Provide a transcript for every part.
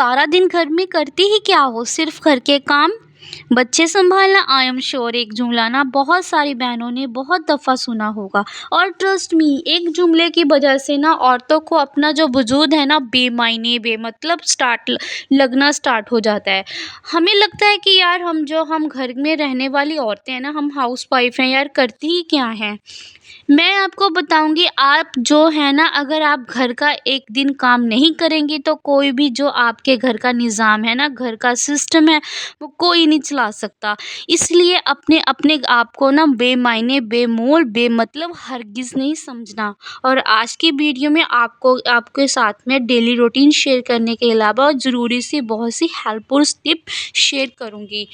सारा दिन घर में करती ही क्या हो? सिर्फ घर के काम, बच्चे सँभालना। आई एम श्योर एक जुमला ना बहुत सारी बहनों ने बहुत दफ़ा सुना होगा और ट्रस्ट मी एक जुमले की वजह से ना औरतों को अपना जो वजूद है ना बेमायने बेमतलब लगना स्टार्ट हो जाता है। हमें लगता है कि यार हम घर में रहने वाली औरतें हैं ना, हम हाउसवाइफ़ हैं यार, करती ही क्या हैं? मैं आपको बताऊँगी, आप जो है ना, अगर आप घर का एक दिन काम नहीं करेंगी तो कोई भी जो आपके घर का निज़ाम है ना, घर का सिस्टम है, वो कोई नहीं चला सकता। इसलिए अपने अपने आप को ना बेमायने, बेमोल, बेमतलब हरगिज़ नहीं समझना। और आज की वीडियो में आपको आपके साथ में डेली रूटीन शेयर करने के अलावा ज़रूरी सी बहुत सी हेल्पफुल टिप शेयर करूँगी।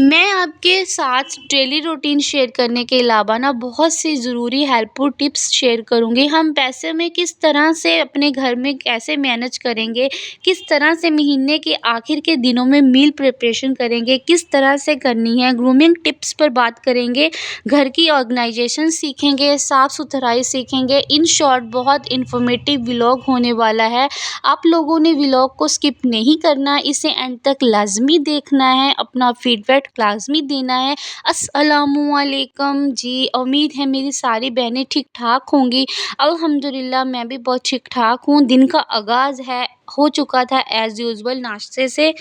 मैं आपके साथ डेली रूटीन शेयर करने के अलावा ना बहुत सी ज़रूरी हेल्पफुल टिप्स शेयर करूँगी। हम पैसे में किस तरह से अपने घर में कैसे मैनेज करेंगे, किस तरह से महीने के आखिर के दिनों में मील प्रिपरेशन करेंगे, किस तरह से करनी है, ग्रूमिंग टिप्स पर बात करेंगे, घर की ऑर्गेनाइजेशन सीखेंगे, साफ़-सुथराई सीखेंगे। इन शॉर्ट बहुत इन्फॉर्मेटिव व्लॉग होने वाला है। आप लोगों ने व्लॉग को स्किप नहीं करना, इसे एंड तक लाज़मी देखना है, अपना फीडबैक लाज़मी देना है। अस्सलामुअलैकुम जी, उम्मीद है मेरी सारी बहनें ठीक-ठाक होंगी। अल्हम्दुलिल्लाह मैं भी बहुत ठीक-ठाक हूँ। दिन का आगाज़ हो चुका था एज़ यूजुअल, नाश्ते से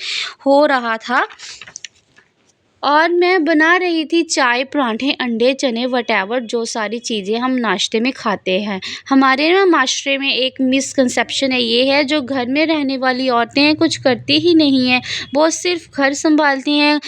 हो रहा था और मैं बना रही थी चाय, पराठे, अंडे, चने व्हाटएवर जो सारी चीज़ें हम नाश्ते में खाते हैं। हमारे ना माशरे में एक मिसकंसेप्शन है, ये है जो घर में रहने वाली औरतें हैं कुछ करती ही नहीं हैं, वो सिर्फ़ घर सँभालती हैं।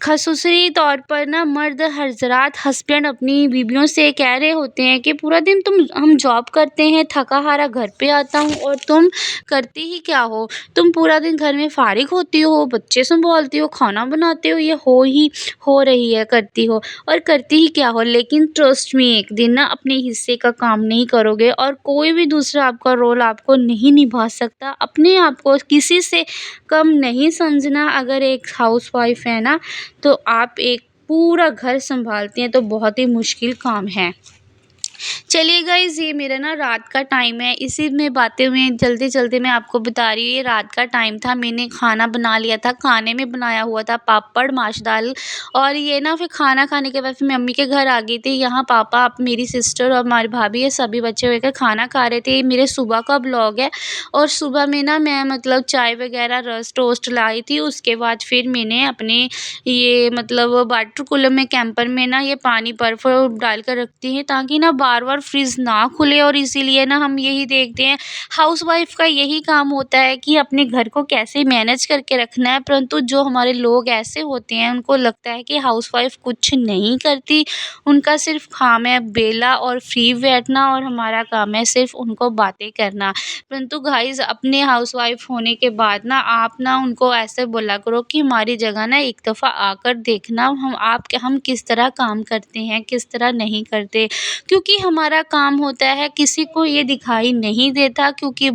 ख़ुसूसी तौर पर ना मर्द हज़रात हस्बैंड अपनी बीवियों से कह रहे होते हैं कि पूरा दिन हम जॉब करते हैं, थका-हारा घर पे आता हूँ और तुम करती ही क्या हो? तुम पूरा दिन घर में फ़ारिग होती हो, बच्चे सँभालती हो, खाना बनाते हो, ये हो रही है करती हो और करती ही क्या हो? लेकिन ट्रस्ट मी एक दिन ना अपने हिस्से का काम नहीं करोगे और कोई भी दूसरा आपका रोल आपको नहीं निभा सकता। अपने आप को किसी से कम नहीं समझना। अगर एक हाउसवाइफ़ है ना, तो आप एक पूरा घर सँभालती हैं तो बहुत ही मुश्किल काम है। चलिए गाइज़, ये मेरा ना रात का टाइम है, इसी में बातें हुई जल्दी-जल्दी मैं आपको बता रही हूँ। ये रात का टाइम था, मैंने खाना बना लिया था, खाने में बनाया हुआ था पापड़, माश दाल और ये ना फिर खाना खाने के बाद फिर मैं अम्मी के घर आ गई थी। यहाँ पापा, मेरी सिस्टर और हमारी भाभी, ये सभी बच्चे मिलकर खाना खा रहे थे। ये मेरे सुबह का ब्लॉग है और सुबह में ना मैं मतलब चाय वगैरह रस्ट टोस्ट लाई थी। उसके बाद फिर मैंने अपने ये मतलब वाटर कूलर में कैंपर में ना ये पानी बर्फ़ डाल कर रखती हैं ताकि ना बार-बार फ्रिज ना खुले और इसीलिए ना हम यही देखते हैं, हाउसवाइफ़ का यही काम होता है कि अपने घर को कैसे मैनेज करके रखना है। परंतु जो हमारे लोग ऐसे होते हैं, उनको लगता है कि हाउसवाइफ़ कुछ नहीं करती, उनका सिर्फ़ काम है बेला और फ्री बैठना और हमारा काम है सिर्फ़ उनको बातें करना। परंतु गाइज़, अपने हाउसवाइफ़ होने के बाद ना आप ना उनको ऐसे बोला करो कि हमारी जगह ना एक दफ़ा आकर देखना, हम किस तरह काम करते हैं, किस तरह नहीं करते। क्योंकि हमारा काम होता है, किसी को ये दिखाई नहीं देता, क्योंकि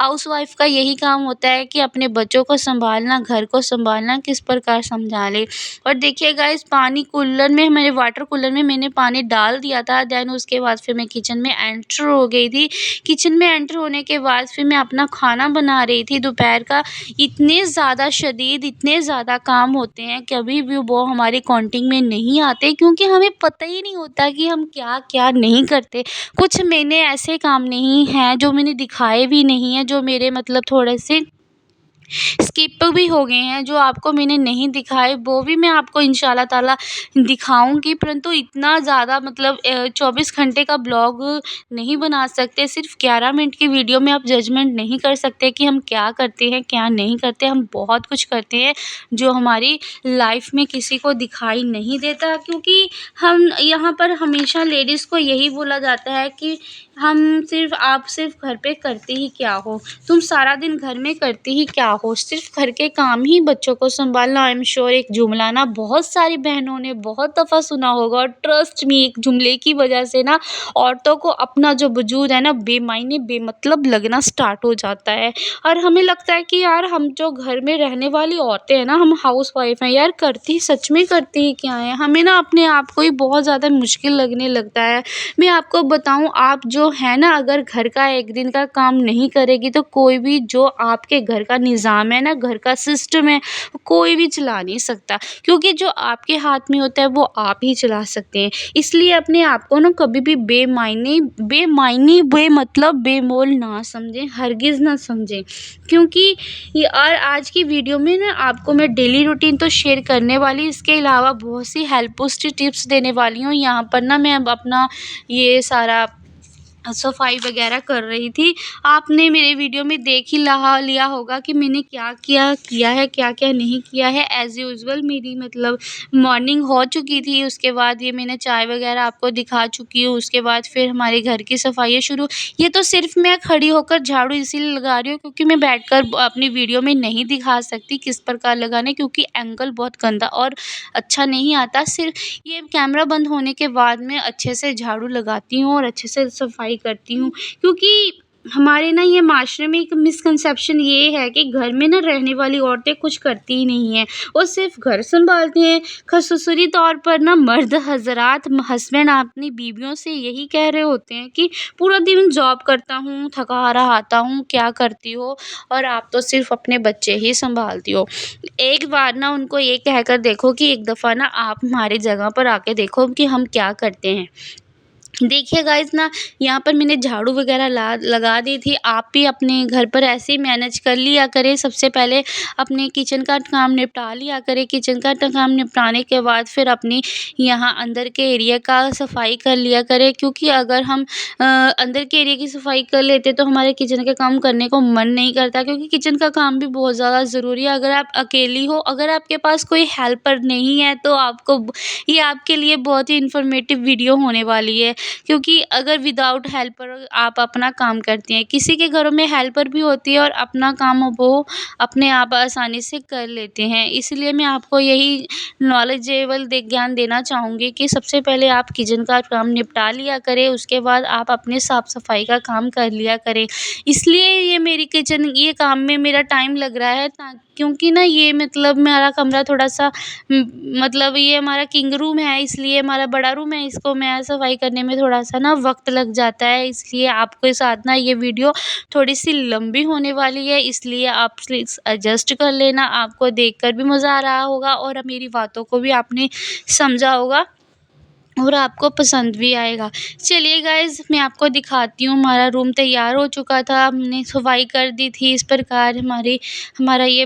हाउसवाइफ़ का यही काम होता है कि अपने बच्चों को सँभालना, घर को सँभालना, किस प्रकार सँभाले। और देखिए गाइज़, पानी कूलर में, मेरे वाटर कूलर में मैंने पानी डाल दिया था, देन उसके बाद फिर मैं किचन में एंटर हो गई थी। किचन में एंटर होने के बाद फिर मैं अपना खाना बना रही थी दोपहर का। इतने ज़्यादा काम होते हैं, कभी भी वो हमारी काउंटिंग में नहीं आते, क्योंकि हमें पता ही नहीं होता कि हम क्या-क्या नहीं करते। कुछ मैंने ऐसे काम नहीं हैं जो मैंने दिखाए भी नहीं हैं, जो मेरे मतलब थोड़े से स्किप भी हो गए हैं, जो आपको मैंने नहीं दिखाए, वो भी मैं आपको इंशाल्लाह ताला दिखाऊँगी। परंतु इतना ज़्यादा मतलब 24 घंटे का ब्लॉग नहीं बना सकते। सिर्फ़ 11 मिनट की वीडियो में आप जजमेंट नहीं कर सकते कि हम क्या करते हैं, क्या नहीं करते। हम बहुत कुछ करते हैं, जो हमारी लाइफ़ में किसी को दिखाई नहीं देता, क्योंकि हम यहाँ पर हमेशा लेडीज़ को यही बोला जाता है कि आप सिर्फ़ घर पे करती ही क्या हो? तुम सारा दिन घर में करती ही क्या हो, सिर्फ घर के काम ही बच्चों को संभालना। आई एम श्योर एक जुमला ना बहुत सारी बहनों ने बहुत दफ़ा सुना होगा और ट्रस्ट मी एक जुमले की वजह से ना औरतों को अपना जो वजूद है ना बेमायने बेमतलब लगना स्टार्ट हो जाता है। और हमें लगता है कि यार हम जो घर में रहने वाली औरतें हैं ना, हम हाउस वाइफ हैं यार, करती सच में करती ही क्या है। हमें ना अपने आप को ही बहुत ज़्यादा मुश्किल लगने लगता है। मैं आपको बताऊँ, आप जो है ना, अगर घर का एक दिन का काम नहीं करेगी तो कोई भी जो आपके घर का निज़ाम है ना, घर का सिस्टम है, कोई भी चला नहीं सकता, क्योंकि जो आपके हाथ में होता है वो आप ही चला सकते हैं। इसलिए अपने आप को ना कभी भी बेमायने बेमतलब बेमोल ना समझें, हरगिज़ ना समझें। क्योंकि ये और आज की वीडियो में ना आपको मैं डेली रूटीन तो शेयर करने वाली, इसके अलावा बहुत सी हेल्पफुल टिप्स देने वाली हूँ। यहाँ पर ना मैं अब अपना ये सारा सफाई वगैरह कर रही थी। आपने मेरे वीडियो में देख ही लहा लिया होगा कि मैंने क्या-क्या किया है, क्या-क्या नहीं किया है। एज़ यूजुअल मेरी मतलब मॉर्निंग हो चुकी थी, उसके बाद ये मैंने चाय वगैरह आपको दिखा चुकी हूँ, उसके बाद फिर हमारे घर की सफाइयाँ शुरू। ये तो सिर्फ़ मैं खड़ी होकर झाड़ू इसीलिए लगा रही हूँ क्योंकि मैं बैठकर अपनी वीडियो में नहीं दिखा सकती किस प्रकार लगाना है, क्योंकि एंगल बहुत गंदा और अच्छा नहीं आता। सिर्फ़ ये कैमरा बंद होने के बाद मैं अच्छे से झाड़ू लगाती हूँ और अच्छे से सफाई करती हूँ, क्योंकि हमारे ना ये माशरे में एक मिसकंसेप्शन ये है कि घर में ना रहने वाली औरतें कुछ करती ही नहीं हैं, वो सिर्फ घर संभालती हैं। ख़ुसूसी तौर पर ना मर्द हज़रात हस्बैंड अपनी बीवियों से यही कह रहे होते हैं कि पूरा दिन जॉब करता हूँ, थका हारा आता हूँ, क्या करती हो और आप तो सिर्फ अपने बच्चे ही संभालती हो। एक बार ना उनको ये कहकर देखो कि एक दफ़ा ना आप हमारी जगह पर आके देखो कि हम क्या करते हैं। देखिए गाइस ना, यहाँ पर मैंने झाड़ू वगैरह लगा दी थी। आप भी अपने घर पर ऐसे ही मैनेज कर लिया करें। सबसे पहले अपने किचन का काम निपटा लिया करें। किचन का काम निपटाने के बाद फिर अपनी यहाँ अंदर के एरिया का सफाई कर लिया करें, क्योंकि अगर हम अंदर के एरिया की सफाई कर लेते तो हमारे किचन का काम करने को मन नहीं करता, क्योंकि किचन का काम भी बहुत ज़्यादा ज़रूरी है। अगर आप अकेली हो, अगर आपके पास कोई हेल्पर नहीं है तो ये आपके लिए बहुत ही इन्फॉर्मेटिव वीडियो होने वाली है, क्योंकि अगर विदाउट हेल्पर आप अपना काम करती हैं, किसी के घरों में हेल्पर भी होती है और अपना काम वो अपने आप आसानी से कर लेते हैं। इसलिए मैं आपको यही नॉलेजेबल ज्ञान देना चाहूँगी कि सबसे पहले आप किचन का काम निपटा लिया करें, उसके बाद आप अपने साफ सफाई का काम कर लिया करें। इसलिए ये काम में मेरा टाइम लग रहा है, क्योंकि ना ये मतलब मेरा कमरा थोड़ा सा मतलब ये हमारा किंग रूम है, इसलिए हमारा बड़ा रूम है, इसको मैं सफाई करने में थोड़ा सा ना वक्त लग जाता है। इसलिए आपके साथ ना ये वीडियो थोड़ी सी लंबी होने वाली है, इसलिए आप प्लीज़ एडजस्ट कर लेना। आपको देखकर भी मज़ा आ रहा होगा और मेरी बातों को भी आपने समझा होगा और आपको पसंद भी आएगा। चलिए गाइज़, मैं आपको दिखाती हूँ, हमारा रूम तैयार हो चुका था, हमने सफाई कर दी थी। इस प्रकार हमारा ये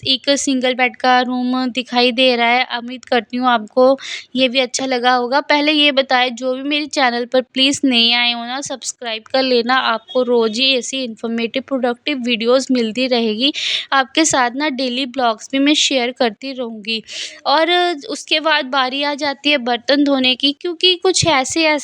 एक सिंगल बेड का रूम दिखाई दे रहा है। उम्मीद करती हूँ आपको ये भी अच्छा लगा होगा। पहले ये बताएं, जो भी मेरे चैनल पर प्लीज़ नए आए हो ना, सब्सक्राइब कर लेना। आपको रोज़ ही ऐसी इन्फॉर्मेटिव प्रोडक्टिव वीडियोज़ मिलती रहेगी। आपके साथ ना डेली ब्लॉग्स भी मैं शेयर करती रहूँगी। और उसके बाद बारी आ जाती है बर्तन धोने की, क्योंकि कुछ ऐसे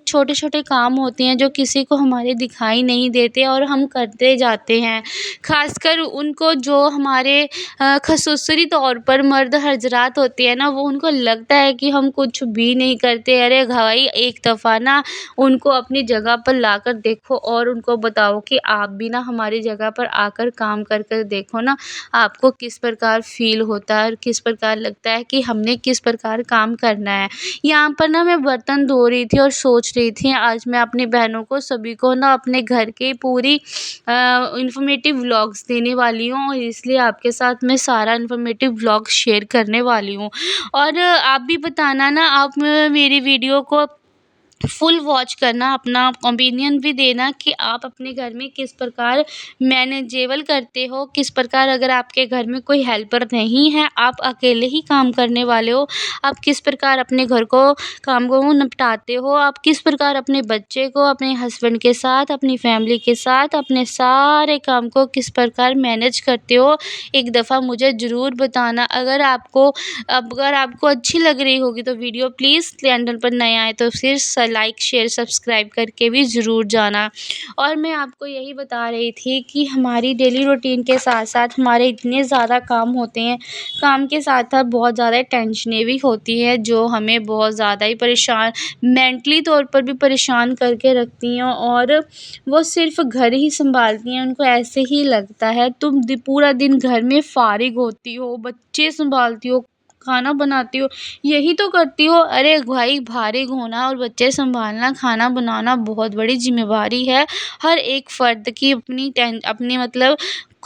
छोटे-छोटे काम होते हैं जो किसी को हमारे दिखाई नहीं देते और हम करते जाते हैं। ख़ासकर उनको जो हमारे ख़ुसूसी तौर पर मर्द हज़रात होते हैं ना, वो उनको लगता है कि हम कुछ भी नहीं करते। अरे भाई, एक दफ़ा ना उनको अपनी जगह पर लाकर देखो और उनको बताओ कि आप भी ना हमारी जगह पर आकर काम कर कर देखो ना, आपको किस प्रकार फ़ील होता है और किस प्रकार लगता है कि हमने किस प्रकार काम करना है। यहाँ पर ना मैं बर्तन धो रही थी और सोच रही थी आज मैं अपनी बहनों को सभी को ना अपने घर की पूरी इन्फॉर्मेटिव व्लॉग्स देने वाली हूँ, और इसलिए आपके साथ मैं सारा इन्फॉर्मेटिव व्लॉग शेयर करने वाली हूँ। और आप भी बताना ना, आप मेरी वीडियो को फुल वॉच करना, अपना ओपिनियन भी देना कि आप अपने घर में किस प्रकार मैनेजेबल करते हो, किस प्रकार अगर आपके घर में कोई हेल्पर नहीं है, आप अकेले ही काम करने वाले हो, आप किस प्रकार अपने घर को काम को निपटाते हो, आप किस प्रकार अपने बच्चे को अपने हस्बैंड के साथ, अपनी फैमिली के साथ, अपने सारे काम को किस प्रकार मैनेज करते हो। एक दफ़ा मुझे ज़रूर बताना। अगर आपको अच्छी लग रही होगी तो वीडियो प्लीज़, चैनल पर नए आए तो फिर लाइक शेयर सब्सक्राइब करके भी ज़रूर जाना। और मैं आपको यही बता रही थी कि हमारी डेली रूटीन के साथ-साथ हमारे इतने ज़्यादा काम होते हैं, काम के साथ-साथ बहुत ज़्यादा टेंशनें भी होती हैं जो हमें बहुत ज़्यादा ही परेशान मेंटली तौर पर भी परेशान करके रखती हैं और वो सिर्फ़ घर ही सँभालती हैं। उनको ऐसे ही लगता है तुम पूरा दिन घर में फ़ारिग होती हो, बच्चे सँभालती हो, खाना बनाती हो, यही तो करती हो। अरे भाई, फ़ारिग होना और बच्चे सँभालना, खाना बनाना बहुत बड़ी ज़िम्मेवारी है। हर एक फ़र्द की अपनी मतलब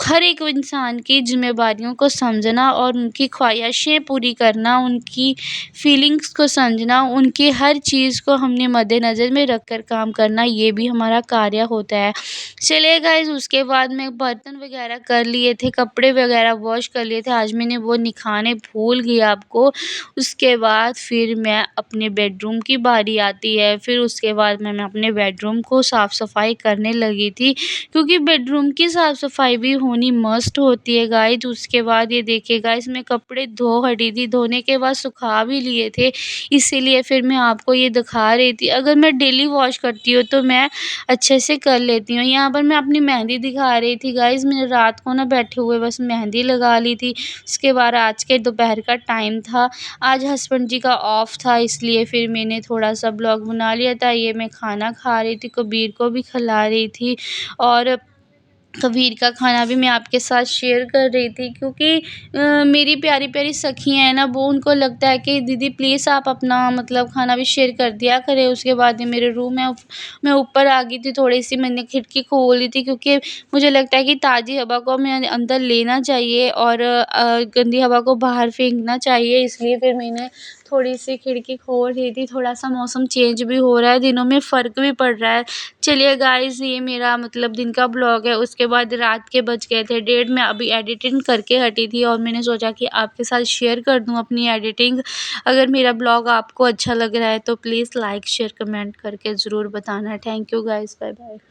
हर एक इंसान की ज़िम्मेवारियों को समझना और उनकी ख़्वाहिशें पूरी करना, उनकी फीलिंग्स को समझना, उनकी हर चीज़ को हमने मद्देनज़र में रख कर काम करना, ये भी हमारा कार्य होता है। चलिए गाइज़, उसके बाद में बर्तन वगैरह कर लिए थे, कपड़े वगैरह वॉश कर लिए थे, आज मैंने वो दिखाने भूल गई आपको। उसके बाद फिर मैं अपने बेडरूम की बारी आती है, फिर उसके बाद मैं अपने बेडरूम को साफ़-सफ़ाई करने लगी थी, क्योंकि बेडरूम की साफ़-सफ़ाई भी होनी मस्ट होती है गाइज़। उसके बाद ये देखिए गाइज़, मैं कपड़े धो हटी थी, धोने के बाद सुखा भी लिए थे, इसीलिए फिर मैं आपको ये दिखा रही थी। अगर मैं डेली वॉश करती हूँ तो मैं अच्छे से कर लेती हूँ। यहाँ पर मैं अपनी मेहंदी दिखा रही थी गाइज़, मैंने रात को ना बैठे हुए बस मेहंदी लगा ली थी। उसके बाद आज के दोपहर का टाइम था, आज हस्बैंड जी का ऑफ था, इसलिए फिर मैंने थोड़ा-सा ब्लॉग बना लिया था। ये मैं खाना खा रही थी, कबीर को भी खिला रही थी और कबीर का खाना भी मैं आपके साथ शेयर कर रही थी, क्योंकि मेरी प्यारी-प्यारी सखियाँ हैं ना, वो उनको लगता है कि दीदी प्लीज़ आप अपना मतलब खाना भी शेयर कर दिया करें। उसके बाद ये मेरे रूम में मैं ऊपर आ गई थी, थोड़ी-सी मैंने खिड़की खोली थी, क्योंकि मुझे लगता है कि ताज़ी हवा को हमें अंदर लेना चाहिए और गंदी हवा को बाहर फेंकना चाहिए, इसलिए फिर मैंने थोड़ी-सी खिड़की खोल रही थी। थोड़ा-सा मौसम चेंज भी हो रहा है, दिनों में फ़र्क भी पड़ रहा है। चलिए गाइज़, ये मेरा मतलब दिन का ब्लॉग है। उसके बाद रात के बज गए थे 1:30, मैं अभी एडिटिंग करके हटी थी और मैंने सोचा कि आपके साथ शेयर कर दूँ अपनी एडिटिंग। अगर मेरा ब्लॉग आपको अच्छा लग रहा है तो प्लीज़ लाइक शेयर कमेंट करके ज़रूर बताना। Thank you guys, bye bye.